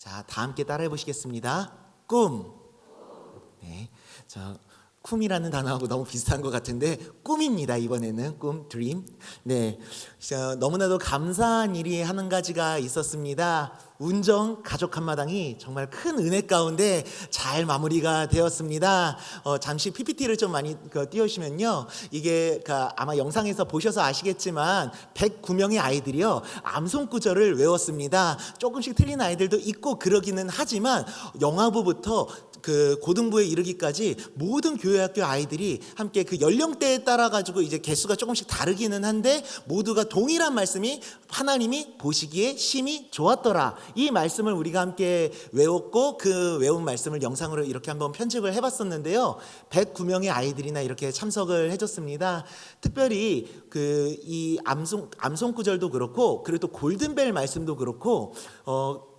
자, 다 함께 따라해 보시겠습니다. 꿈. 네, 쿰이라는 단어하고 너무 비슷한 것 같은데 꿈입니다. 이번에는 꿈, 드림. 네, 너무나도 감사한 일이 한 가지가 있었습니다. 운정 가족 한마당이 정말 큰 은혜 가운데 잘 마무리가 되었습니다. 잠시 PPT를 좀 많이 띄우시면요, 이게 아마 영상에서 보셔서 아시겠지만 109명의 아이들이요 암송 구절을 외웠습니다. 조금씩 틀린 아이들도 있고 그러기는 하지만 영아부부터 그 고등부에 이르기까지 모든 교회학교 아이들이 함께 그 연령대에 따라 가지고 이제 개수가 조금씩 다르기는 한데 모두가 동일한 말씀이 하나님이 보시기에 심히 좋았더라, 이 말씀을 우리가 함께 외웠고 그 외운 말씀을 영상으로 이렇게 한번 편집을 해봤었는데요, 109명의 아이들이나 이렇게 참석을 해줬습니다. 특별히 이 암송 구절도 그렇고 그리고 또 골든벨 말씀도 그렇고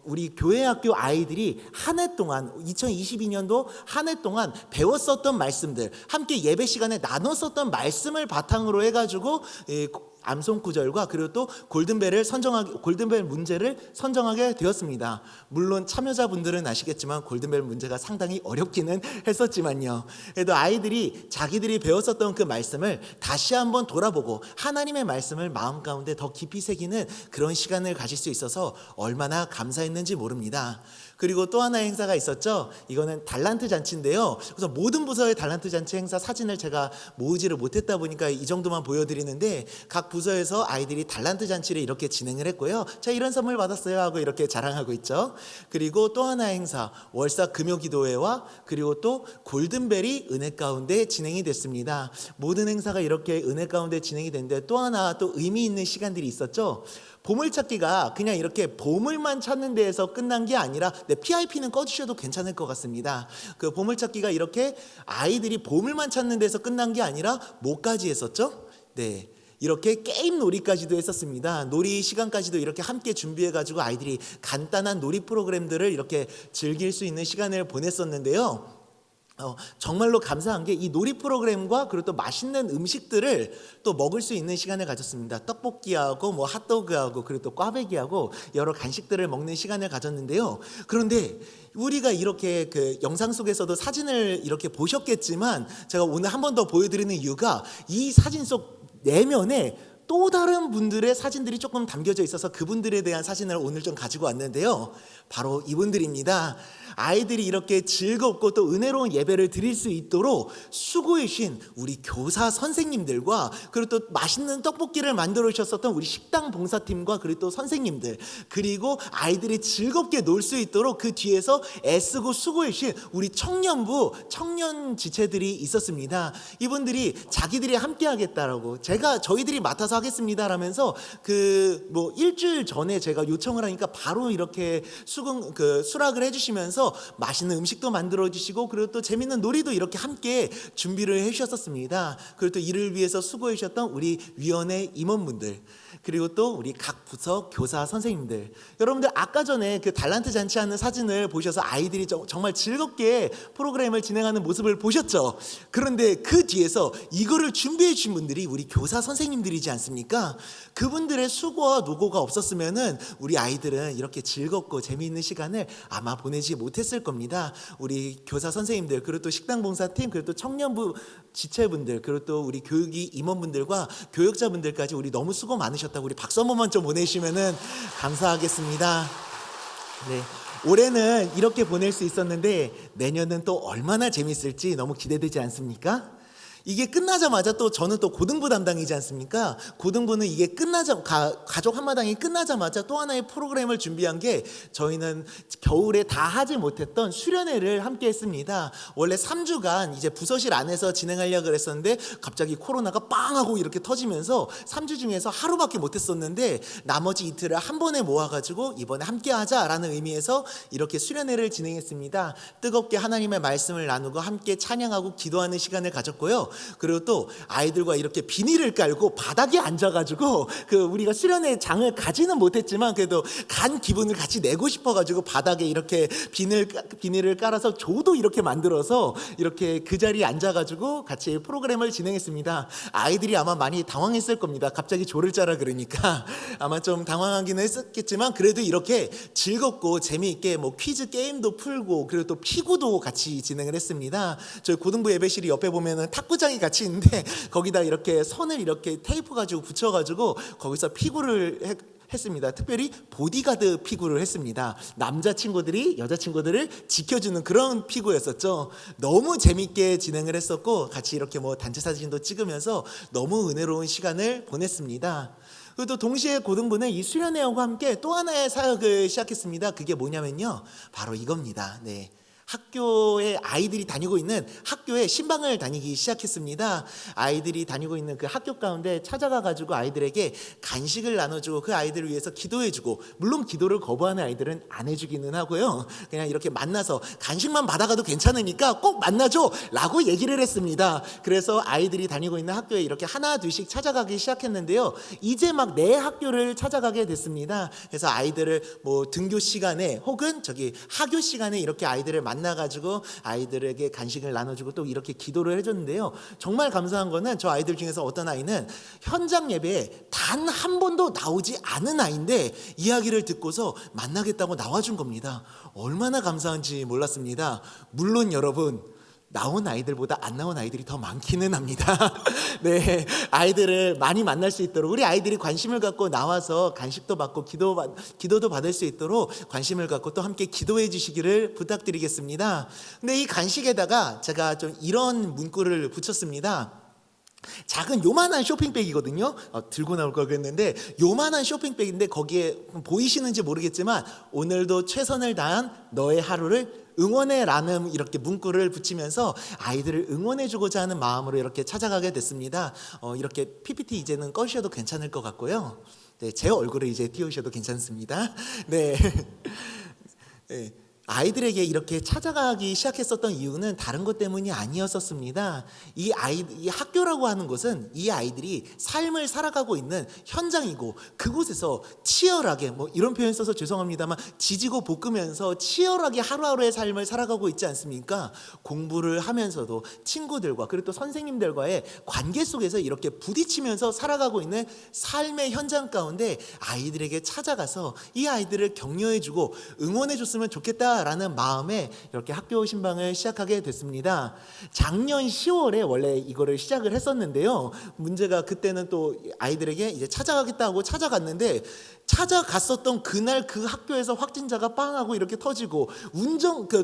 우리 교회학교 아이들이 한 해 동안 2022년도 한 해 동안 배웠었던 말씀들, 함께 예배 시간에 나눴었던 말씀을 바탕으로 해가지고 암송 구절과 그리고 또 골든벨 문제를 선정하게 되었습니다. 물론 참여자분들은 아시겠지만 골든벨 문제가 상당히 어렵기는 했었지만요, 그래도 아이들이 자기들이 배웠었던 그 말씀을 다시 한번 돌아보고 하나님의 말씀을 마음 가운데 더 깊이 새기는 그런 시간을 가질 수 있어서 얼마나 감사했는지 모릅니다. 그리고 또 하나의 행사가 있었죠. 이거는 달란트 잔치인데요, 그래서 모든 부서의 달란트 잔치 행사 사진을 제가 모으지를 못했다 보니까 이 정도만 보여드리는데, 각 부서에서 아이들이 달란트 잔치를 이렇게 진행을 했고요, 제가 이런 선물 받았어요 하고 이렇게 자랑하고 있죠. 그리고 또 하나의 행사, 월사 금요기도회와 그리고 또 골든벨이 은혜 가운데 진행이 됐습니다. 모든 행사가 이렇게 은혜 가운데 진행이 됐는데 또 하나 또 의미 있는 시간들이 있었죠. 보물찾기가 그냥 이렇게 보물만 찾는 데에서 끝난 게 아니라, PIP는 꺼주셔도 괜찮을 것 같습니다. 그 보물찾기가 이렇게 아이들이 보물만 찾는 데서 끝난 게 아니라 뭐까지 했었죠? 네, 이렇게 게임 놀이까지도 했었습니다. 놀이 시간까지도 이렇게 함께 준비해가지고 아이들이 간단한 놀이 프로그램들을 이렇게 즐길 수 있는 시간을 보냈었는데요, 정말로 감사한 게 이 놀이 프로그램과 그리고 또 맛있는 음식들을 또 먹을 수 있는 시간을 가졌습니다. 떡볶이하고 뭐 핫도그하고 그리고 또 꽈배기하고 여러 간식들을 먹는 시간을 가졌는데요, 그런데 우리가 이렇게 그 영상 속에서도 사진을 이렇게 보셨겠지만 제가 오늘 한 번 더 보여드리는 이유가 이 사진 속 내면에 또 다른 분들의 사진들이 조금 담겨져 있어서 그분들에 대한 사진을 오늘 좀 가지고 왔는데요, 바로 이분들입니다. 아이들이 이렇게 즐겁고 또 은혜로운 예배를 드릴 수 있도록 수고해 주신 우리 교사 선생님들과 그리고 또 맛있는 떡볶이를 만들어 주셨었던 우리 식당 봉사팀과 그리고 또 선생님들, 그리고 아이들이 즐겁게 놀 수 있도록 그 뒤에서 애쓰고 수고해 주신 우리 청년부 청년 지체들이 있었습니다. 이분들이 자기들이 함께 하겠다라고, 저희들이 맡아서 하겠습니다 라면서 뭐 일주일 전에 제가 요청을 하니까 바로 이렇게 수락을 해주시면서 맛있는 음식도 만들어 주시고 그리고 또 재밌는 놀이도 이렇게 함께 준비를 해주셨었습니다. 그리고 또 이를 위해서 수고해 주셨던 우리 위원회 임원분들, 그리고 또 우리 각 부서 교사 선생님들, 여러분들 아까 전에 그 달란트 잔치하는 사진을 보셔서 아이들이 정말 즐겁게 프로그램을 진행하는 모습을 보셨죠? 그런데 그 뒤에서 이거를 준비해 주신 분들이 우리 교사 선생님들이지 않습니까? 그분들의 수고와 노고가 없었으면은 우리 아이들은 이렇게 즐겁고 재미있는 시간을 아마 보내지 못했을 겁니다. 우리 교사 선생님들, 그리고 또 식당 봉사팀, 그리고 또 청년부 지체분들, 그리고 또 우리 교육이 임원분들과 교육자분들까지 우리 너무 수고 많으셨다고 우리 박수 한 번만 좀 보내주시면은 감사하겠습니다. 네, 올해는 이렇게 보낼 수 있었는데 내년은 또 얼마나 재밌을지 너무 기대되지 않습니까? 이게 끝나자마자 또 저는 또 고등부 담당이지 않습니까? 고등부는 이게 가족 한마당이 끝나자마자 또 하나의 프로그램을 준비한 게, 저희는 겨울에 다 하지 못했던 수련회를 함께 했습니다. 원래 3주간 이제 부서실 안에서 진행하려고 그랬었는데 갑자기 코로나가 빵 하고 이렇게 터지면서 3주 중에서 하루밖에 못했었는데 나머지 이틀을 한 번에 모아가지고 이번에 함께 하자라는 의미에서 이렇게 수련회를 진행했습니다. 뜨겁게 하나님의 말씀을 나누고 함께 찬양하고 기도하는 시간을 가졌고요, 그리고 또 아이들과 이렇게 비닐을 깔고 바닥에 앉아가지고 우리가 수련회 장을 가지는 못했지만 그래도 간 기분을 같이 내고 싶어가지고 바닥에 이렇게 비닐을 깔아서 조도 이렇게 만들어서 이렇게 그 자리에 앉아가지고 같이 프로그램을 진행했습니다. 아이들이 아마 많이 당황했을 겁니다. 갑자기 조를 짜라 그러니까 아마 좀 당황하기는 했었겠지만 그래도 이렇게 즐겁고 재미있게 뭐 퀴즈 게임도 풀고 그리고 또 피구도 같이 진행을 했습니다. 저희 고등부 예배실이 옆에 보면은 탁구장이 같이 있는데 거기다 이렇게 선을 이렇게 테이프 가지고 붙여가지고 거기서 피구를 했습니다. 특별히 보디가드 피구를 했습니다. 남자친구들이 여자친구들을 지켜주는 그런 피구였었죠. 너무 재밌게 진행을 했었고 같이 이렇게 뭐 단체 사진도 찍으면서 너무 은혜로운 시간을 보냈습니다. 그리고 또 동시에 고등부는 이 수련회와 함께 또 하나의 사역을 시작했습니다. 그게 뭐냐면요, 바로 이겁니다. 네. 학교에 아이들이 다니고 있는 학교에 신방을 다니기 시작했습니다. 아이들이 다니고 있는 그 학교 가운데 찾아가 가지고 아이들에게 간식을 나눠주고 그 아이들을 위해서 기도해주고, 물론 기도를 거부하는 아이들은 안 해주기는 하고요, 그냥 이렇게 만나서 간식만 받아가도 괜찮으니까 꼭 만나줘 라고 얘기를 했습니다. 그래서 아이들이 다니고 있는 학교에 이렇게 하나 둘씩 찾아가기 시작했는데요, 이제 막 내 학교를 찾아가게 됐습니다. 그래서 아이들을 뭐 등교 시간에 혹은 하교 시간에 이렇게 아이들을 만나가지고 아이들에게 간식을 나눠주고 또 이렇게 기도를 해줬는데요, 정말 감사한 거는 저 아이들 중에서 어떤 아이는 현장 예배에 단 한 번도 나오지 않은 아이인데 이야기를 듣고서 만나겠다고 나와준 겁니다. 얼마나 감사한지 몰랐습니다. 물론 여러분, 나온 아이들보다 안 나온 아이들이 더 많기는 합니다. 네, 아이들을 많이 만날 수 있도록 우리 아이들이 관심을 갖고 나와서 간식도 받고 기도도 받을 수 있도록 관심을 갖고 또 함께 기도해 주시기를 부탁드리겠습니다. 근데 이 간식에다가 제가 좀 이런 문구를 붙였습니다. 작은 요만한 쇼핑백이거든요. 들고 나올 걸 그랬는데 요만한 쇼핑백인데 거기에 보이시는지 모르겠지만 오늘도 최선을 다한 너의 하루를 응원해 라는 이렇게 문구를 붙이면서 아이들을 응원해 주고자 하는 마음으로 이렇게 찾아가게 됐습니다. 이렇게 PPT 이제는 꺼주셔도 괜찮을 것 같고요. 네, 제 얼굴을 이제 띄우셔도 괜찮습니다. 네. 네. 아이들에게 이렇게 찾아가기 시작했었던 이유는 다른 것 때문이 아니었었습니다. 이 학교라고 하는 곳은 이 아이들이 삶을 살아가고 있는 현장이고, 그곳에서 치열하게, 뭐 이런 표현 써서 죄송합니다만, 지지고 볶으면서 치열하게 하루하루의 삶을 살아가고 있지 않습니까? 공부를 하면서도 친구들과 그리고 또 선생님들과의 관계 속에서 이렇게 부딪히면서 살아가고 있는 삶의 현장 가운데 아이들에게 찾아가서 이 아이들을 격려해주고 응원해줬으면 좋겠다 라는 마음에 이렇게 학교 신방을 시작하게 됐습니다. 작년 10월에 원래 이거를 시작을 했었는데요, 문제가 그때는 또 아이들에게 이제 찾아가겠다고 찾아갔는데 찾아갔었던 그날 그 학교에서 확진자가 빵 하고 이렇게 터지고,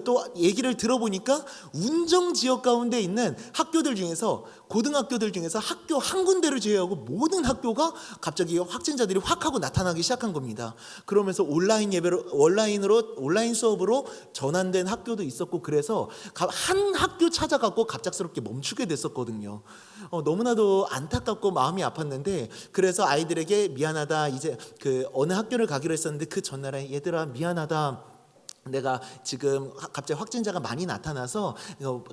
또 얘기를 들어보니까 운정 지역 가운데 있는 학교들 중에서, 고등학교들 중에서 학교 한 군데를 제외하고 모든 학교가 갑자기 확진자들이 확 하고 나타나기 시작한 겁니다. 그러면서 온라인 수업으로 전환된 학교도 있었고, 그래서 한 학교 찾아갔고 갑작스럽게 멈추게 됐었거든요. 너무나도 안타깝고 마음이 아팠는데, 그래서 아이들에게 미안하다, 이제 어느 학교를 가기로 했었는데 그 전날에 얘들아 미안하다, 내가 지금 갑자기 확진자가 많이 나타나서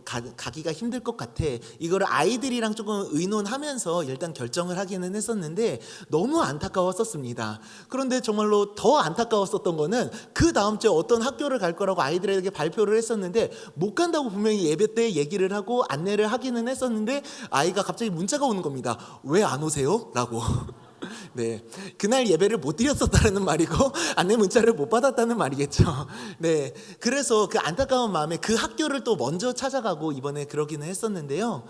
가기가 힘들 것 같아. 이거를 아이들이랑 조금 의논하면서 일단 결정을 하기는 했었는데 너무 안타까웠었습니다. 그런데 정말로 더 안타까웠었던 거는 그 다음 주에 어떤 학교를 갈 거라고 아이들에게 발표를 했었는데 못 간다고 분명히 예배 때 얘기를 하고 안내를 하기는 했었는데 아이가 갑자기 문자가 오는 겁니다. 왜 안 오세요? 라고. 네, 그날 예배를 못 드렸었다는 말이고 안내 문자를 못 받았다는 말이겠죠. 네, 그래서 그 안타까운 마음에 그 학교를 또 먼저 찾아가고 이번에 그러기는 했었는데요,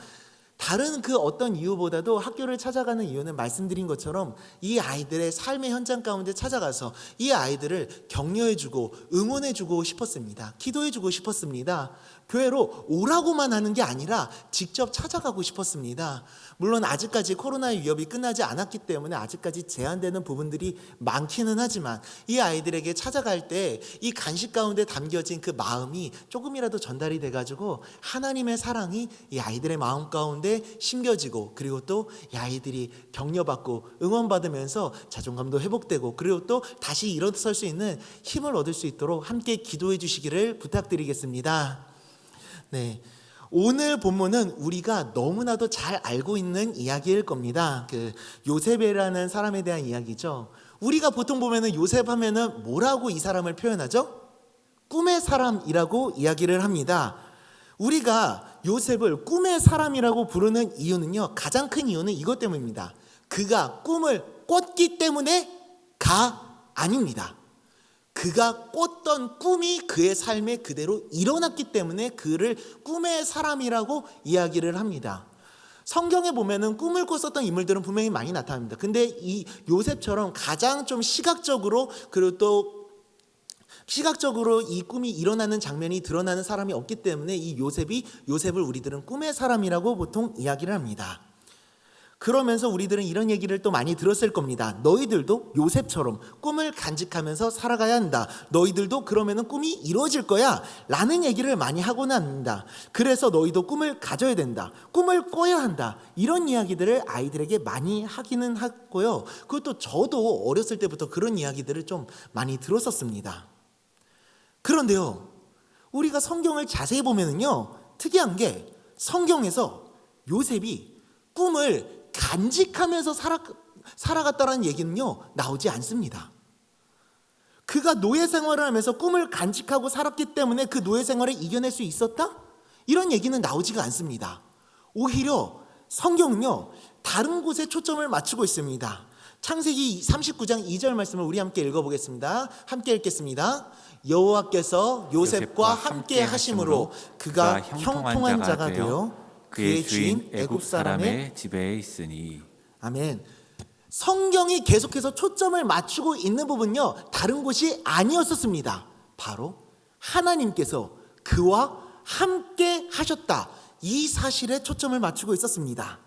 다른 그 어떤 이유보다도 학교를 찾아가는 이유는 말씀드린 것처럼 이 아이들의 삶의 현장 가운데 찾아가서 이 아이들을 격려해주고 응원해주고 싶었습니다. 기도해주고 싶었습니다. 교회로 오라고만 하는 게 아니라 직접 찾아가고 싶었습니다. 물론 아직까지 코로나의 위협이 끝나지 않았기 때문에 아직까지 제한되는 부분들이 많기는 하지만 이 아이들에게 찾아갈 때 이 간식 가운데 담겨진 그 마음이 조금이라도 전달이 돼가지고 하나님의 사랑이 이 아이들의 마음 가운데 심겨지고, 그리고 또 이 아이들이 격려받고 응원받으면서 자존감도 회복되고, 그리고 또 다시 일어설 수 있는 힘을 얻을 수 있도록 함께 기도해 주시기를 부탁드리겠습니다. 네, 오늘 본문은 우리가 너무나도 잘 알고 있는 이야기일 겁니다. 요셉이라는 사람에 대한 이야기죠. 우리가 보통 보면은 요셉 하면은 뭐라고 이 사람을 표현하죠? 꿈의 사람이라고 이야기를 합니다. 우리가 요셉을 꿈의 사람이라고 부르는 이유는요, 가장 큰 이유는 이것 때문입니다. 그가 꿈을 꿨기 때문에가 아닙니다. 그가 꿨던 꿈이 그의 삶에 그대로 일어났기 때문에 그를 꿈의 사람이라고 이야기를 합니다. 성경에 보면은 꿈을 꿨었던 인물들은 분명히 많이 나타납니다. 근데 이 요셉처럼 가장 좀 시각적으로, 그리고 또 시각적으로 이 꿈이 일어나는 장면이 드러나는 사람이 없기 때문에 이 요셉을 우리들은 꿈의 사람이라고 보통 이야기를 합니다. 그러면서 우리들은 이런 얘기를 또 많이 들었을 겁니다. 너희들도 요셉처럼 꿈을 간직하면서 살아가야 한다. 너희들도 그러면은 꿈이 이루어질 거야 라는 얘기를 많이 하고는 합니다. 그래서 너희도 꿈을 가져야 된다. 꿈을 꿔야 한다. 이런 이야기들을 아이들에게 많이 하기는 하고요. 그것도 저도 어렸을 때부터 그런 이야기들을 좀 많이 들었었습니다. 그런데요, 우리가 성경을 자세히 보면은요, 특이한 게 성경에서 요셉이 꿈을 간직하면서 살아갔다는 얘기는요, 나오지 않습니다. 그가 노예 생활을 하면서 꿈을 간직하고 살았기 때문에 그 노예 생활을 이겨낼 수 있었다? 이런 얘기는 나오지가 않습니다. 오히려 성경은요, 다른 곳에 초점을 맞추고 있습니다. 창세기 39장 2절 말씀을 우리 함께 읽어보겠습니다. 함께 읽겠습니다. 여호와께서 요셉과 함께 하심으로 그가 형통한 자가 되어 그의 주인 애굽 사람의 집에 있으니. 아멘. 성경이 계속해서 초점을 맞추고 있는 부분요, 다른 곳이 아니었었습니다. 바로 하나님께서 그와 함께 하셨다, 이 사실에 초점을 맞추고 있었습니다.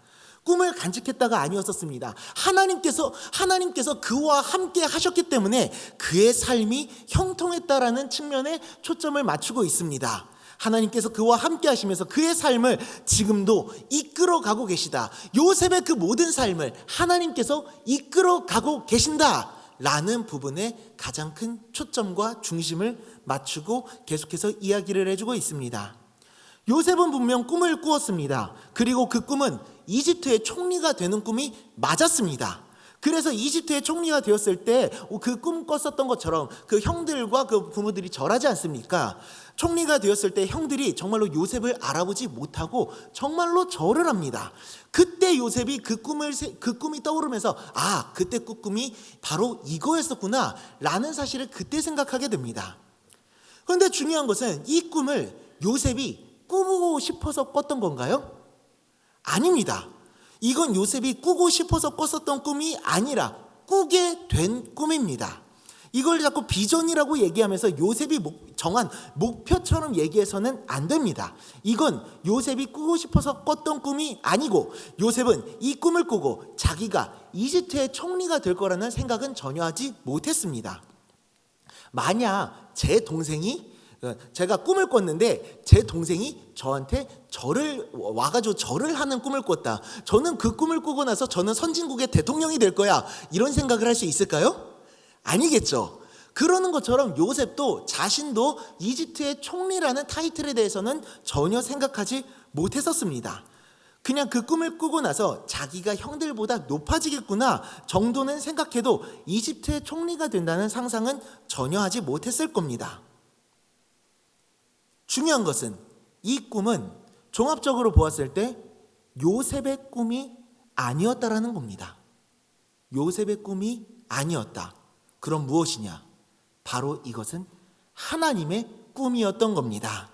꿈을 간직했다가 아니었었습니다. 하나님께서 그와 함께 하셨기 때문에 그의 삶이 형통했다라는 측면에 초점을 맞추고 있습니다. 하나님께서 그와 함께 하시면서 그의 삶을 지금도 이끌어가고 계시다. 요셉의 그 모든 삶을 하나님께서 이끌어가고 계신다라는 부분에 가장 큰 초점과 중심을 맞추고 계속해서 이야기를 해주고 있습니다. 요셉은 분명 꿈을 꾸었습니다. 그리고 그 꿈은 이집트의 총리가 되는 꿈이 맞았습니다. 그래서 이집트의 총리가 되었을 때 그 꿈 꿨었던 것처럼 그 형들과 그 부모들이 절하지 않습니까? 총리가 되었을 때 형들이 정말로 요셉을 알아보지 못하고 정말로 절을 합니다. 그때 요셉이 그 꿈이 떠오르면서 그때 그 꿈이 바로 이거였었구나 라는 사실을 그때 생각하게 됩니다. 그런데 중요한 것은 이 꿈을 요셉이 꾸고 싶어서 꿨던 건가요? 아닙니다. 이건 요셉이 꾸고 싶어서 꿨었던 꿈이 아니라 꾸게 된 꿈입니다. 이걸 자꾸 비전이라고 얘기하면서 요셉이 정한 목표처럼 얘기해서는 안 됩니다. 이건 요셉이 꾸고 싶어서 꿨던 꿈이 아니고, 요셉은 이 꿈을 꾸고 자기가 이집트의 총리가 될 거라는 생각은 전혀 하지 못했습니다. 만약 제가 꿈을 꿨는데 제 동생이 저한테 와가지고 절을 하는 꿈을 꿨다. 저는 그 꿈을 꾸고 나서 저는 선진국의 대통령이 될 거야, 이런 생각을 할 수 있을까요? 아니겠죠. 그러는 것처럼 요셉도 자신도 이집트의 총리라는 타이틀에 대해서는 전혀 생각하지 못했었습니다. 그냥 그 꿈을 꾸고 나서 자기가 형들보다 높아지겠구나 정도는 생각해도 이집트의 총리가 된다는 상상은 전혀 하지 못했을 겁니다. 중요한 것은 이 꿈은 종합적으로 보았을 때 요셉의 꿈이 아니었다라는 겁니다. 요셉의 꿈이 아니었다. 그럼 무엇이냐? 바로 이것은 하나님의 꿈이었던 겁니다.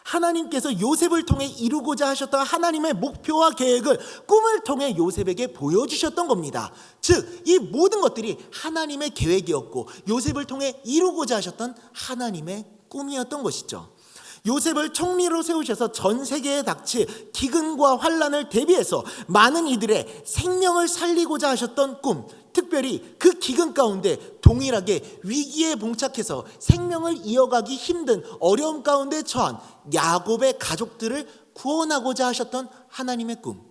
하나님께서 요셉을 통해 이루고자 하셨던 하나님의 목표와 계획을 꿈을 통해 요셉에게 보여주셨던 겁니다. 즉, 이 모든 것들이 하나님의 계획이었고 요셉을 통해 이루고자 하셨던 하나님의 꿈이었던 것이죠. 요셉을 총리로 세우셔서 전 세계에 닥칠 기근과 환난을 대비해서 많은 이들의 생명을 살리고자 하셨던 꿈, 특별히 그 기근 가운데 동일하게 위기에 봉착해서 생명을 이어가기 힘든 어려움 가운데 처한 야곱의 가족들을 구원하고자 하셨던 하나님의 꿈,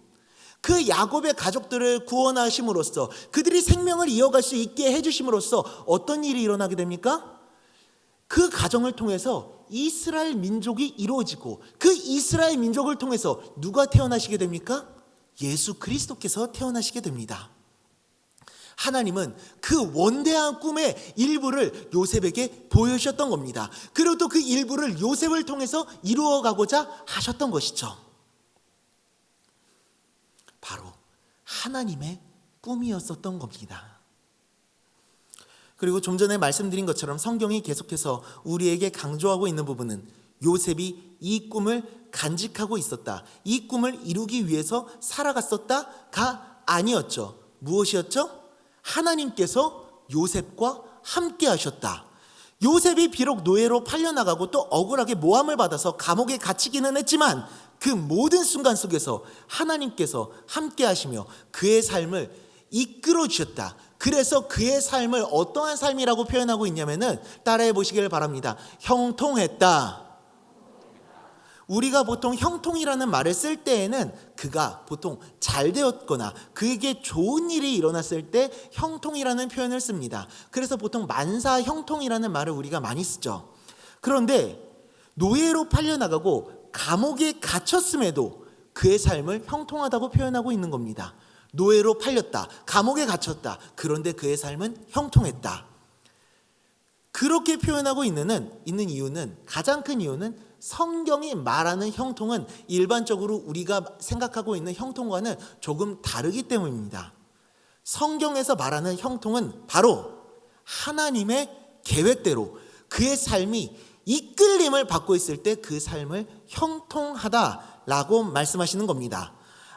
그 야곱의 가족들을 구원하심으로써 그들이 생명을 이어갈 수 있게 해주심으로써 어떤 일이 일어나게 됩니까? 그 가정을 통해서 이스라엘 민족이 이루어지고 그 이스라엘 민족을 통해서 누가 태어나시게 됩니까? 예수 그리스도께서 태어나시게 됩니다. 하나님은 그 원대한 꿈의 일부를 요셉에게 보여주셨던 겁니다. 그리고 또 그 일부를 요셉을 통해서 이루어가고자 하셨던 것이죠. 바로 하나님의 꿈이었었던 겁니다. 그리고 좀 전에 말씀드린 것처럼 성경이 계속해서 우리에게 강조하고 있는 부분은 요셉이 이 꿈을 간직하고 있었다, 이 꿈을 이루기 위해서 살아갔었다가 아니었죠. 무엇이었죠? 하나님께서 요셉과 함께 하셨다. 요셉이 비록 노예로 팔려나가고 또 억울하게 모함을 받아서 감옥에 갇히기는 했지만 그 모든 순간 속에서 하나님께서 함께 하시며 그의 삶을 이끌어 주셨다. 그래서 그의 삶을 어떠한 삶이라고 표현하고 있냐면은 따라해 보시길 바랍니다. 형통했다. 우리가 보통 형통이라는 말을 쓸 때에는 그가 보통 잘 되었거나 그에게 좋은 일이 일어났을 때 형통이라는 표현을 씁니다. 그래서 보통 만사 형통이라는 말을 우리가 많이 쓰죠. 그런데 노예로 팔려나가고 감옥에 갇혔음에도 그의 삶을 형통하다고 표현하고 있는 겁니다. 노예로 팔렸다, 감옥에 갇혔다. 그런데 그의 삶은 형통했다. 그렇게 표현하고 있는 이유는, 가장 큰 이유는 성경이 말하는 형통은 일반적으로 우리가 생각하고 있는 형통과는 조금 다르기 때문입니다. 성경에서 말하는 형통은 바로 하나님의 계획대로 그의 삶이 이끌림을 받고 있을 때 그 삶을 형통하다라고 말씀하시는 겁니다.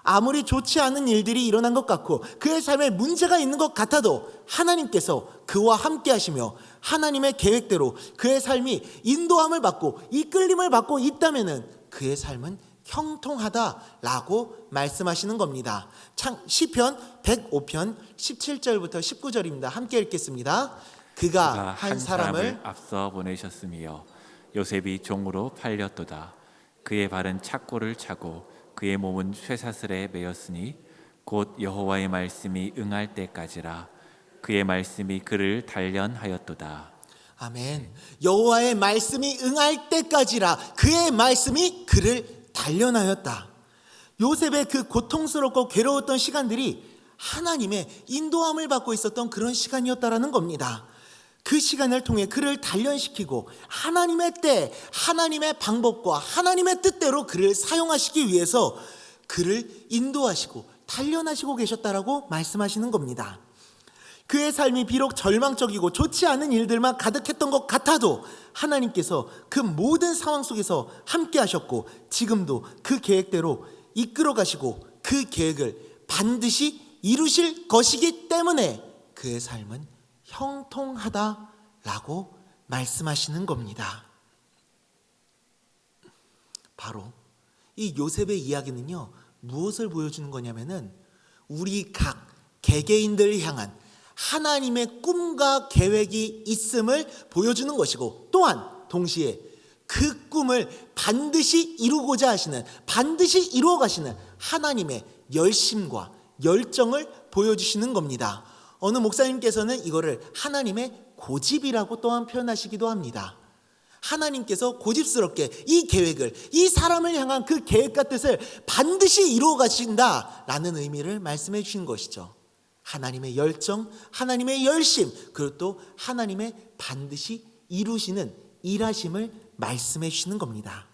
아무리 좋지 않은 일들이 일어난 것 같고 그의 삶에 문제가 있는 것 같아도 하나님께서 그와 함께 하시며 하나님의 계획대로 그의 삶이 인도함을 받고 이끌림을 받고 있다면 그의 삶은 형통하다라고 말씀하시는 겁니다. 시편 105편 17절부터 19절입니다. 함께 읽겠습니다. 그가 한 사람을 앞서 보내셨으며 요셉이 종으로 팔렸도다. 그의 발은 착고를 차고 그의 몸은 쇠사슬에 매였으니 곧 여호와의 말씀이 응할 때까지라. 그의 말씀이 그를 단련하였도다. 아멘. 여호와의 말씀이 응할 때까지라. 그의 말씀이 그를 단련하였다. 요셉의 그 고통스럽고 괴로웠던 시간들이 하나님의 인도함을 받고 있었던 그런 시간이었다라는 겁니다. 그 시간을 통해 그를 단련시키고 하나님의 때, 하나님의 방법과 하나님의 뜻대로 그를 사용하시기 위해서 그를 인도하시고 단련하시고 계셨다라고 말씀하시는 겁니다. 그의 삶이 비록 절망적이고 좋지 않은 일들만 가득했던 것 같아도 하나님께서 그 모든 상황 속에서 함께 하셨고 지금도 그 계획대로 이끌어 가시고 그 계획을 반드시 이루실 것이기 때문에 그의 삶은 형통하다라고 말씀하시는 겁니다. 바로 이 요셉의 이야기는요, 무엇을 보여주는 거냐면은 우리 각 개개인들 향한 하나님의 꿈과 계획이 있음을 보여주는 것이고 또한 동시에 그 꿈을 반드시 이루고자 하시는, 반드시 이루어 가시는 하나님의 열심과 열정을 보여주시는 겁니다. 어느 목사님께서는 이거를 하나님의 고집이라고 또한 표현하시기도 합니다. 하나님께서 고집스럽게 이 계획을, 이 사람을 향한 그 계획과 뜻을 반드시 이루어 가신다라는 의미를 말씀해 주신 것이죠. 하나님의 열정, 하나님의 열심, 그리고 또 하나님의 반드시 이루시는 일하심을 말씀해 주시는 겁니다.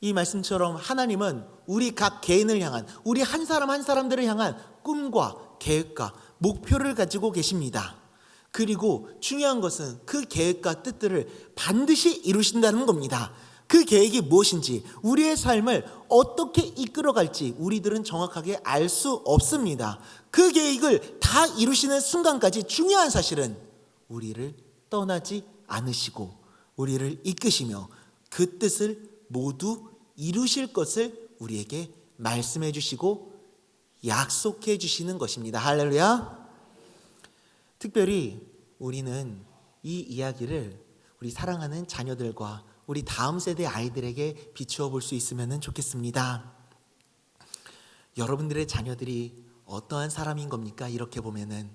이 말씀처럼 하나님은 우리 각 개인을 향한, 우리 한 사람 한 사람들을 향한 꿈과 계획과 목표를 가지고 계십니다. 그리고 중요한 것은 그 계획과 뜻들을 반드시 이루신다는 겁니다. 그 계획이 무엇인지, 우리의 삶을 어떻게 이끌어갈지 우리들은 정확하게 알 수 없습니다. 그 계획을 다 이루시는 순간까지 중요한 사실은 우리를 떠나지 않으시고 우리를 이끄시며 그 뜻을 모두 이루실 것을 우리에게 말씀해 주시고 약속해 주시는 것입니다. 할렐루야. 특별히 우리는 이 이야기를 우리 사랑하는 자녀들과 우리 다음 세대 아이들에게 비추어 볼 수 있으면 좋겠습니다. 여러분들의 자녀들이 어떠한 사람인 겁니까? 이렇게 보면은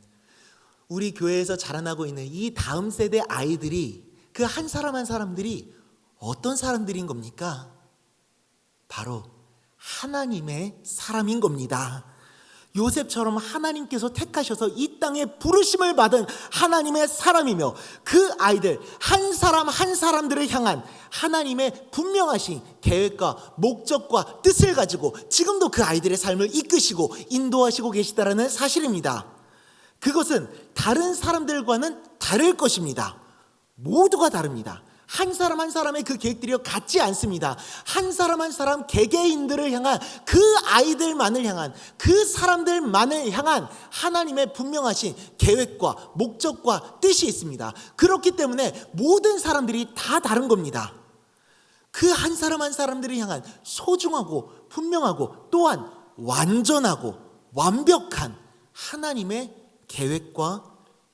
우리 교회에서 자라나고 있는 이 다음 세대 아이들이 그 한 사람 한 사람들이 어떤 사람들인 겁니까? 바로 하나님의 사람인 겁니다. 요셉처럼 하나님께서 택하셔서 이 땅에 부르심을 받은 하나님의 사람이며 그 아이들 한 사람 한 사람들을 향한 하나님의 분명하신 계획과 목적과 뜻을 가지고 지금도 그 아이들의 삶을 이끄시고 인도하시고 계시다라는 사실입니다. 그것은 다른 사람들과는 다를 것입니다. 모두가 다릅니다. 한 사람 한 사람의 그 계획들이 같지 않습니다. 한 사람 한 사람 개개인들을 향한 그 아이들만을 향한 그 사람들만을 향한 하나님의 분명하신 계획과 목적과 뜻이 있습니다. 그렇기 때문에 모든 사람들이 다 다른 겁니다. 그 한 사람 한 사람들을 향한 소중하고 분명하고 또한 완전하고 완벽한 하나님의 계획과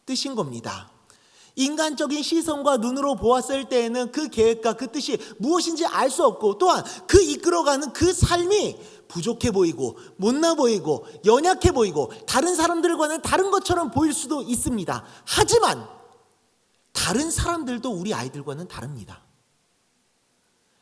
뜻인 겁니다. 인간적인 시선과 눈으로 보았을 때에는 그 계획과 그 뜻이 무엇인지 알 수 없고 또한 그 이끌어가는 그 삶이 부족해 보이고 못나 보이고 연약해 보이고 다른 사람들과는 다른 것처럼 보일 수도 있습니다. 하지만 다른 사람들도 우리 아이들과는 다릅니다.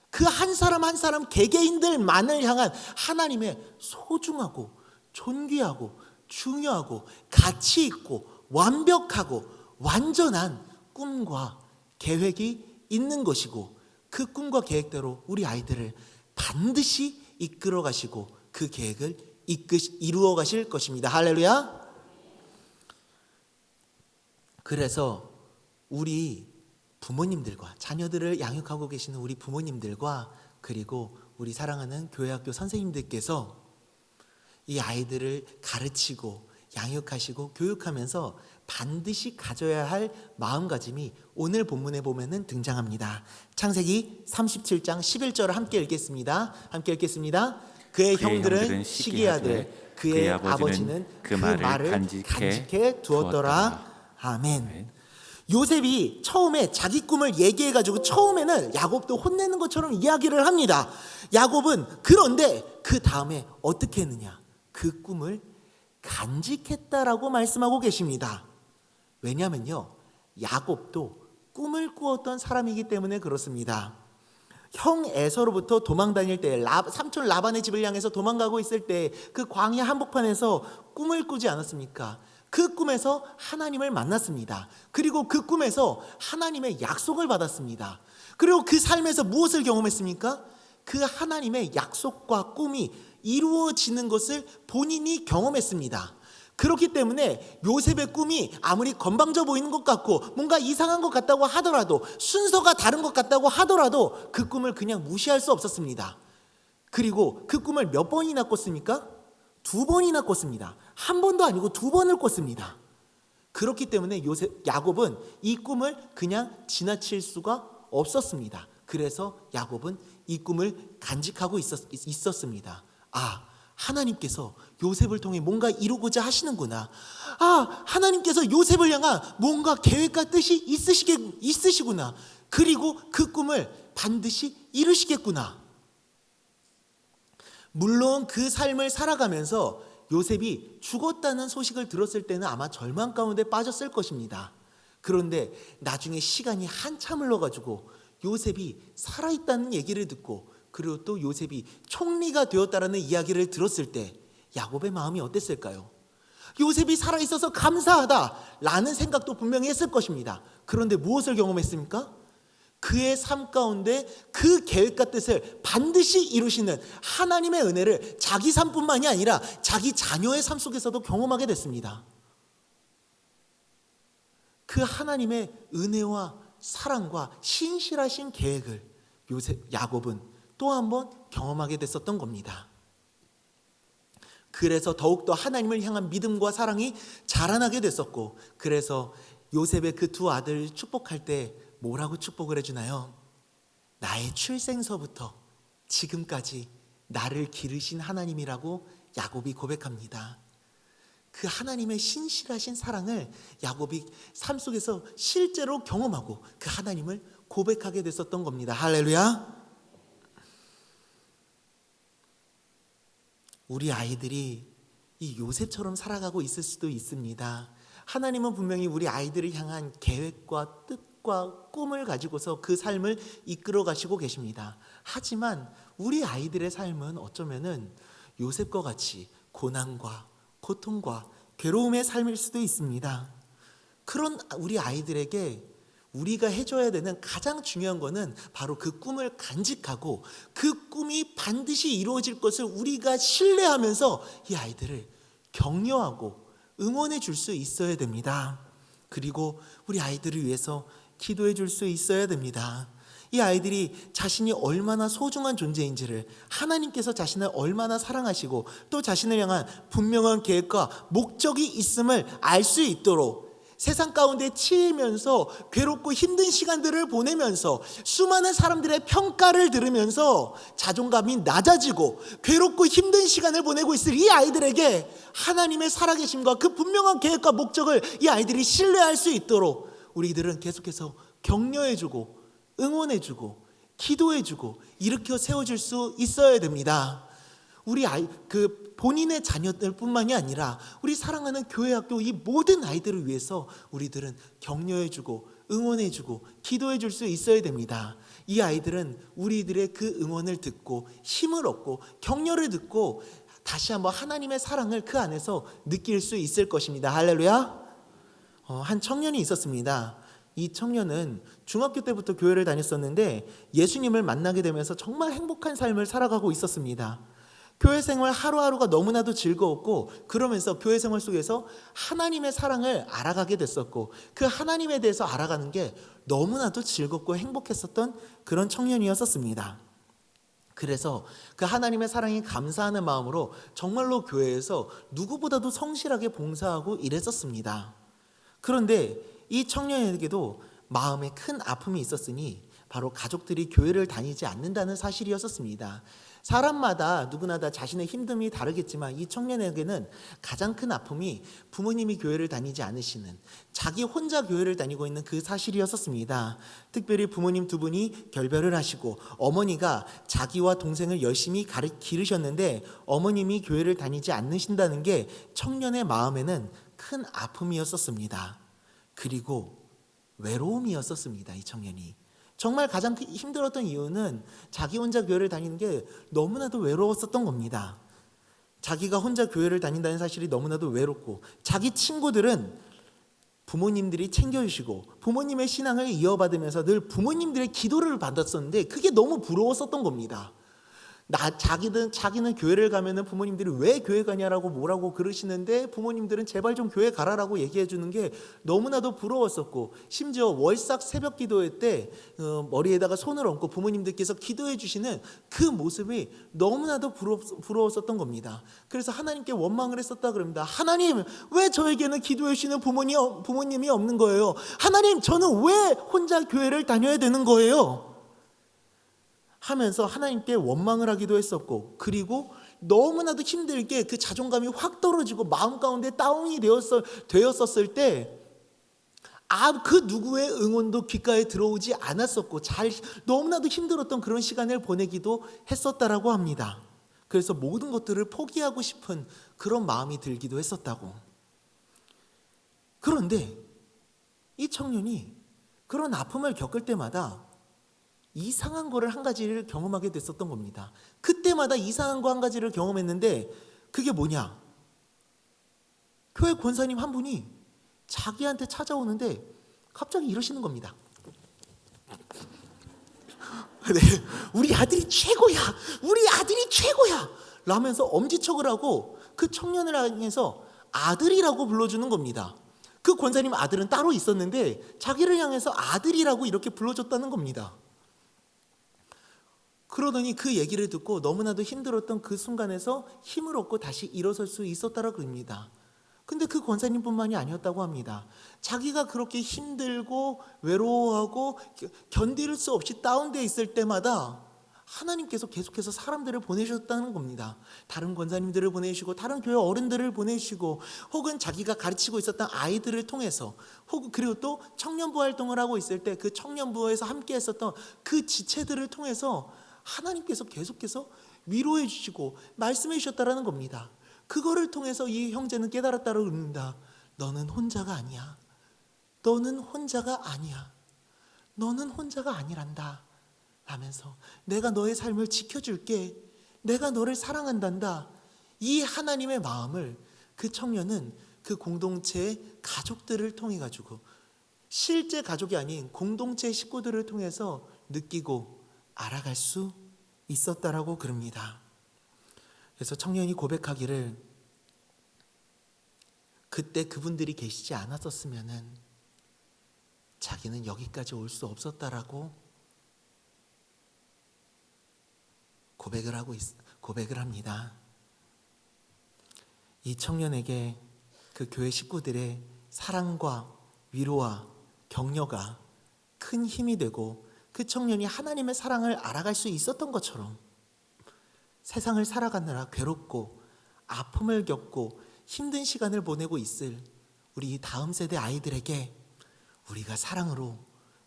그 한 사람 한 사람 개개인들만을 향한 하나님의 소중하고 존귀하고 중요하고 가치 있고 완벽하고 완전한 꿈과 계획이 있는 것이고 그 꿈과 계획대로 우리 아이들을 반드시 이끌어 가시고 그 계획을 이루어 가실 것입니다. 할렐루야. 그래서 우리 부모님들과 자녀들을 양육하고 계시는 우리 부모님들과 그리고 우리 사랑하는 교회학교 선생님들께서 이 아이들을 가르치고 양육하시고 교육하면서 반드시 가져야 할 마음가짐이 오늘 본문에 보면은 등장합니다. 창세기 37장 11절을 함께 읽겠습니다. 그의 형들은 시기하되 그의 아버지는 그 말을 간직해 두었더라. 아멘. 요셉이 처음에 자기 꿈을 얘기해가지고 처음에는 야곱도 혼내는 것처럼 이야기를 합니다. 야곱은 그런데 그 다음에 어떻게 했느냐? 그 꿈을 간직했다라고 말씀하고 계십니다. 왜냐하면요, 야곱도 꿈을 꾸었던 사람이기 때문에 그렇습니다. 형 에서로부터 도망 다닐 때 삼촌 라반의 집을 향해서 도망가고 있을 때 그 광야 한복판에서 꿈을 꾸지 않았습니까? 그 꿈에서 하나님을 만났습니다. 그리고 그 꿈에서 하나님의 약속을 받았습니다. 그리고 그 삶에서 무엇을 경험했습니까? 그 하나님의 약속과 꿈이 이루어지는 것을 본인이 경험했습니다. 그렇기 때문에 요셉의 꿈이 아무리 건방져 보이는 것 같고 뭔가 이상한 것 같다고 하더라도 순서가 다른 것 같다고 하더라도 그 꿈을 그냥 무시할 수 없었습니다. 그리고 그 꿈을 몇 번이나 꿨습니까? 2번이나 꿨습니다. 한 번도 아니고 2번을 꿨습니다. 그렇기 때문에 야곱은 이 꿈을 그냥 지나칠 수가 없었습니다. 그래서 야곱은 이 꿈을 간직하고 있었습니다. 하나님께서 요셉을 통해 뭔가 이루고자 하시는구나. 하나님께서 요셉을 향한 뭔가 계획과 뜻이 있으시구나. 그리고 그 꿈을 반드시 이루시겠구나. 물론 그 삶을 살아가면서 요셉이 죽었다는 소식을 들었을 때는 아마 절망 가운데 빠졌을 것입니다. 그런데 나중에 시간이 한참 흘러가지고 요셉이 살아있다는 얘기를 듣고 그리고 또 요셉이 총리가 되었다라는 이야기를 들었을 때 야곱의 마음이 어땠을까요? 요셉이 살아있어서 감사하다라는 생각도 분명히 했을 것입니다. 그런데 무엇을 경험했습니까? 그의 삶 가운데 그 계획과 뜻을 반드시 이루시는 하나님의 은혜를 자기 삶뿐만이 아니라 자기 자녀의 삶 속에서도 경험하게 됐습니다. 그 하나님의 은혜와 사랑과 신실하신 계획을 야곱은 또 한 번 경험하게 됐었던 겁니다. 그래서 더욱더 하나님을 향한 믿음과 사랑이 자라나게 됐었고, 그래서 요셉의 그 2 아들을 축복할 때 뭐라고 축복을 해주나요? 나의 출생서부터 지금까지 나를 기르신 하나님이라고 야곱이 고백합니다. 그 하나님의 신실하신 사랑을 야곱이 삶 속에서 실제로 경험하고 그 하나님을 고백하게 됐었던 겁니다. 할렐루야. 우리 아이들이 이 요셉처럼 살아가고 있을 수도 있습니다. 하나님은 분명히 우리 아이들을 향한 계획과 뜻, 뜻과 꿈을 가지고서 그 삶을 이끌어 가시고 계십니다. 하지만 우리 아이들의 삶은 어쩌면은 요셉과 같이 고난과 고통과 괴로움의 삶일 수도 있습니다. 그런 우리 아이들에게 우리가 해줘야 되는 가장 중요한 거는 바로 그 꿈을 간직하고 그 꿈이 반드시 이루어질 것을 우리가 신뢰하면서 이 아이들을 격려하고 응원해 줄 수 있어야 됩니다. 그리고 우리 아이들을 위해서 기도해 줄 수 있어야 됩니다. 이 아이들이 자신이 얼마나 소중한 존재인지를, 하나님께서 자신을 얼마나 사랑하시고 또 자신을 향한 분명한 계획과 목적이 있음을 알 수 있도록 세상 가운데 치이면서 괴롭고 힘든 시간들을 보내면서 수많은 사람들의 평가를 들으면서 자존감이 낮아지고 괴롭고 힘든 시간을 보내고 있을 이 아이들에게 하나님의 살아계심과 그 분명한 계획과 목적을 이 아이들이 신뢰할 수 있도록 우리들은 계속해서 격려해주고 응원해주고 기도해주고 일으켜 세워줄 수 있어야 됩니다. 우리 아이 본인의 자녀들뿐만이 아니라 우리 사랑하는 교회 학교 이 모든 아이들을 위해서 우리들은 격려해주고 응원해주고 기도해줄 수 있어야 됩니다. 이 아이들은 우리들의 그 응원을 듣고 힘을 얻고 격려를 듣고 다시 한번 하나님의 사랑을 그 안에서 느낄 수 있을 것입니다. 할렐루야. 한 청년이 있었습니다. 이 청년은 중학교 때부터 교회를 다녔었는데 예수님을 만나게 되면서 정말 행복한 삶을 살아가고 있었습니다. 교회 생활 하루하루가 너무나도 즐거웠고 그러면서 교회 생활 속에서 하나님의 사랑을 알아가게 됐었고 그 하나님에 대해서 알아가는 게 너무나도 즐겁고 행복했었던 그런 청년이었었습니다. 그래서 그 하나님의 사랑에 감사하는 마음으로 정말로 교회에서 누구보다도 성실하게 봉사하고 일했었습니다. 그런데 이 청년에게도 마음에 큰 아픔이 있었으니 바로 가족들이 교회를 다니지 않는다는 사실이었었습니다. 사람마다 누구나 다 자신의 힘듦이 다르겠지만 이 청년에게는 가장 큰 아픔이 부모님이 교회를 다니지 않으시는 자기 혼자 교회를 다니고 있는 그 사실이었었습니다. 특별히 부모님 두 분이 결별을 하시고 어머니가 자기와 동생을 열심히 기르셨는데 어머님이 교회를 다니지 않으신다는 게 청년의 마음에는 큰 아픔이었었습니다. 그리고 외로움이었었습니다. 이 청년이 정말 가장 힘들었던 이유는 자기 혼자 교회를 다니는 게 너무나도 외로웠었던 겁니다. 자기가 혼자 교회를 다닌다는 사실이 너무나도 외롭고 자기 친구들은 부모님들이 챙겨주시고 부모님의 신앙을 이어받으면서 늘 부모님들의 기도를 받았었는데 그게 너무 부러웠었던 겁니다. 자기는 교회를 가면은 부모님들이 왜 교회 가냐라고 뭐라고 그러시는데 부모님들은 제발 좀 교회 가라라고 얘기해 주는 게 너무나도 부러웠었고 심지어 월삭 새벽 기도회 때 머리에다가 손을 얹고 부모님들께서 기도해 주시는 그 모습이 너무나도 부러웠었던 겁니다. 그래서 하나님께 원망을 했었다 그럽니다. 하나님, 왜 저에게는 기도해 주시는 부모님이 없는 거예요? 하나님, 저는 왜 혼자 교회를 다녀야 되는 거예요? 하면서 하나님께 원망을 하기도 했었고 그리고 너무나도 힘들게 그 자존감이 확 떨어지고 마음 가운데 다운이 되었었을 때 그 누구의 응원도 귓가에 들어오지 않았었고 너무나도 힘들었던 그런 시간을 보내기도 했었다라고 합니다. 그래서 모든 것들을 포기하고 싶은 그런 마음이 들기도 했었다고. 그런데 이 청년이 그런 아픔을 겪을 때마다 이상한 거를 한 가지를 경험하게 됐었던 겁니다. 그때마다 이상한 거 한 가지를 경험했는데 그게 뭐냐? 교회 권사님 한 분이 자기한테 찾아오는데 갑자기 이러시는 겁니다. 네, 우리 아들이 최고야! 우리 아들이 최고야! 라면서 엄지척을 하고 그 청년을 향해서 아들이라고 불러주는 겁니다. 그 권사님 아들은 따로 있었는데 자기를 향해서 아들이라고 이렇게 불러줬다는 겁니다. 그러더니 그 얘기를 듣고 너무나도 힘들었던 그 순간에서 힘을 얻고 다시 일어설 수 있었다라고 합니다. 근데 그 권사님뿐만이 아니었다고 합니다. 자기가 그렇게 힘들고 외로워하고 견딜 수 없이 다운되어 있을 때마다 하나님께서 계속해서 사람들을 보내셨다는 겁니다. 다른 권사님들을 보내시고 다른 교회 어른들을 보내시고 혹은 자기가 가르치고 있었던 아이들을 통해서 혹은 그리고 또 청년부 활동을 하고 있을 때 그 청년부에서 함께 했었던 그 지체들을 통해서 하나님께서 계속해서 위로해 주시고 말씀해 주셨다라는 겁니다. 그거를 통해서 이 형제는 깨달았다고 합니다. 너는 혼자가 아니야. 너는 혼자가 아니야. 너는 혼자가 아니란다 라면서 내가 너의 삶을 지켜줄게, 내가 너를 사랑한단다, 이 하나님의 마음을 그 청년은 그 공동체의 가족들을 통해 가지고, 실제 가족이 아닌 공동체 식구들을 통해서 느끼고 알아갈 수 있었다라고 그럽니다. 그래서 청년이 고백하기를, 그때 그분들이 계시지 않았었으면은 자기는 여기까지 올 수 없었다라고 고백을 합니다. 이 청년에게 그 교회 식구들의 사랑과 위로와 격려가 큰 힘이 되고, 그 청년이 하나님의 사랑을 알아갈 수 있었던 것처럼 세상을 살아가느라 괴롭고 아픔을 겪고 힘든 시간을 보내고 있을 우리 다음 세대 아이들에게 우리가 사랑으로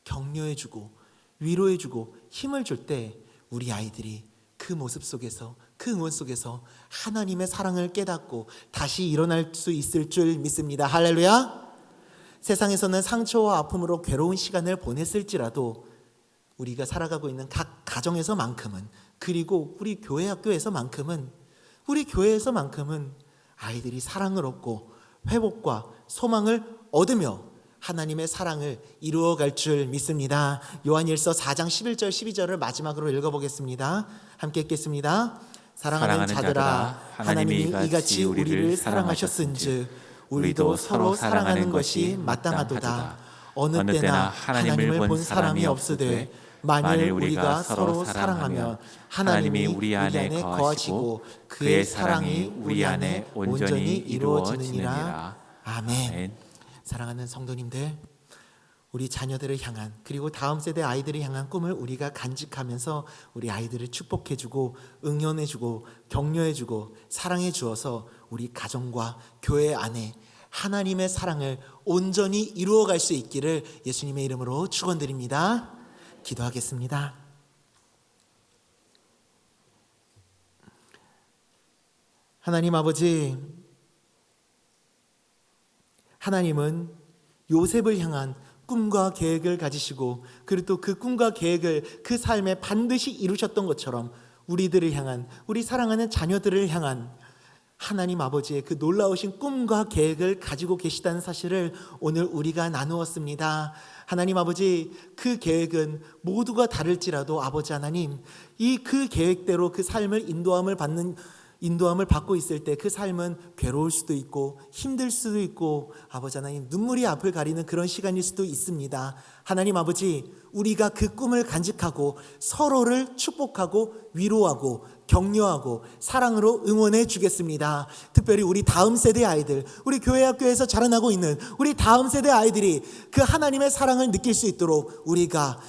격려해주고 위로해주고 힘을 줄 때, 우리 아이들이 그 모습 속에서, 그 응원 속에서 하나님의 사랑을 깨닫고 다시 일어날 수 있을 줄 믿습니다. 할렐루야. 세상에서는 상처와 아픔으로 괴로운 시간을 보냈을지라도 우리가 살아가고 있는 각 가정에서만큼은, 그리고 우리 교회 학교에서만큼은, 우리 교회에서만큼은 아이들이 사랑을 얻고 회복과 소망을 얻으며 하나님의 사랑을 이루어갈 줄 믿습니다. 요한일서 4장 11절 12절을 마지막으로 읽어보겠습니다. 함께 읽겠습니다. 사랑하는 자들아, 하나님이 이같이 우리를 사랑하셨은즉 우리도 서로 사랑하는 것이 마땅하도다. 어느 때나 하나님을 본 사람이 없으되 만일 우리가 서로 사랑하면 하나님이 우리 안에 거하시고 그의 사랑이 우리 안에 온전히 이루어지느니라. 아멘. 사랑하는 성도님들, 우리 자녀들을 향한, 그리고 다음 세대 아이들을 향한 꿈을 우리가 간직하면서 우리 아이들을 축복해주고 응원해주고 격려해주고 사랑해 주어서 우리 가정과 교회 안에 하나님의 사랑을 온전히 이루어갈 수 있기를 예수님의 이름으로 축원드립니다. 기도하겠습니다. 하나님 아버지, 하나님은 요셉을 향한 꿈과 계획을 가지시고, 그리고 또 그 꿈과 계획을 그 삶에 반드시 이루셨던 것처럼 우리들을 향한, 우리 사랑하는 자녀들을 향한 하나님 아버지의 그 놀라우신 꿈과 계획을 가지고 계시다는 사실을 오늘 우리가 나누었습니다. 하나님 아버지, 그 계획은 모두가 다를지라도 아버지 하나님, 이 그 계획대로 그 삶을 인도함을 받고 있을 때 그 삶은 괴로울 수도 있고 힘들 수도 있고 아버지 하나님, 눈물이 앞을 가리는 그런 시간일 수도 있습니다. 하나님 아버지, 우리가 그 꿈을 간직하고 서로를 축복하고 위로하고 격려하고 사랑으로 응원해 주겠습니다. 특별히 우리 다음 세대 아이들, 우리 교회 학교에서 자라나고 있는 우리 다음 세대 아이들이 그 하나님의 사랑을 느낄 수 있도록 우리가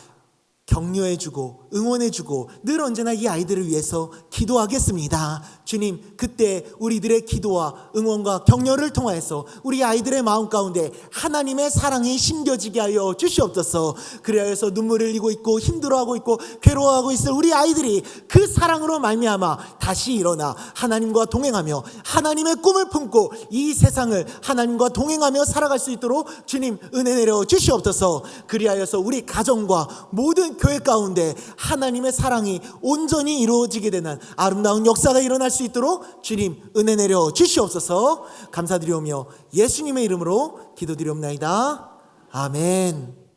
격려해주고 응원해주고 늘 언제나 이 아이들을 위해서 기도하겠습니다. 주님, 그때 우리들의 기도와 응원과 격려를 통하여서 우리 아이들의 마음 가운데 하나님의 사랑이 심겨지게 하여 주시옵소서. 그래서 눈물을 흘리고 있고 힘들어하고 있고 괴로워하고 있을 우리 아이들이 그 사랑으로 말미암아 다시 일어나 하나님과 동행하며 하나님의 꿈을 품고 이 세상을 하나님과 동행하며 살아갈 수 있도록 주님 은혜 내려 주시옵소서. 그리하여서 우리 가정과 모든 교회 가운데 하나님의 사랑이 온전히 이루어지게 되는 아름다운 역사가 일어날 수 있도록 주님 은혜 내려 주시옵소서. 감사드리오며 예수님의 이름으로 기도드리옵나이다. 아멘.